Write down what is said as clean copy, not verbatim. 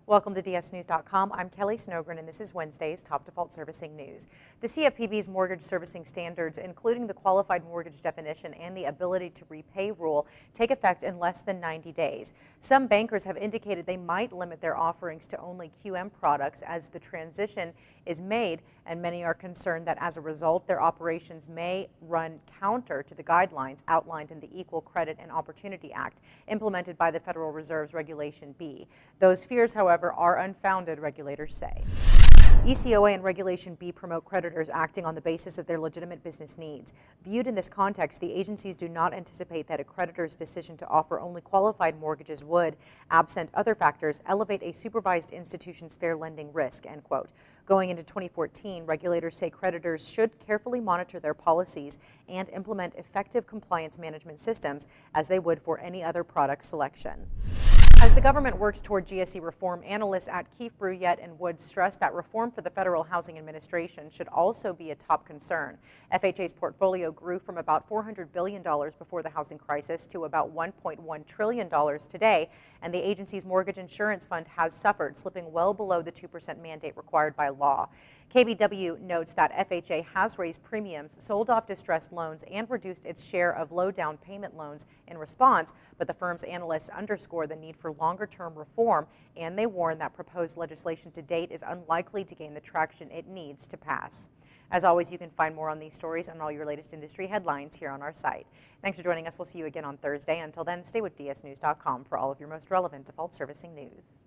Welcome to DSNews.com. I'm Kelly Snogren, and this is Wednesday's Top Default Servicing News. The CFPB's mortgage servicing standards, including the qualified mortgage definition and the ability to repay rule, take effect in less than 90 days. Some bankers have indicated they might limit their offerings to only QM products as the transition is made, and many are concerned that as a result, their operations may run counter to the guidelines outlined in the Equal Credit and Opportunity Act, implemented by the Federal Reserve's Regulation B. Those fears, however, are unfounded, regulators say. ECOA and Regulation B promote creditors acting on the basis of their legitimate business needs. Viewed in this context, the agencies do not anticipate that a creditor's decision to offer only qualified mortgages would, absent other factors, elevate a supervised institution's fair lending risk, end quote. Going into 2014, regulators say creditors should carefully monitor their policies and implement effective compliance management systems as they would for any other product selection. As the government works toward GSE reform, analysts at Keefe, Bruyette and Woods stress that reform for the Federal Housing Administration should also be a top concern. FHA's portfolio grew from about $400 billion before the housing crisis to about $1.1 trillion today, and the agency's mortgage insurance fund has suffered, slipping well below the 2% mandate required by law. KBW notes that FHA has raised premiums, sold off distressed loans, and reduced its share of low down payment loans in response, but the firm's analysts underscore the need for longer-term reform, and they warn that proposed legislation to date is unlikely to gain the traction it needs to pass. As always, you can find more on these stories and all your latest industry headlines here on our site. Thanks for joining us. We'll see you again on Thursday. Until then, stay with DSNews.com for all of your most relevant default servicing news.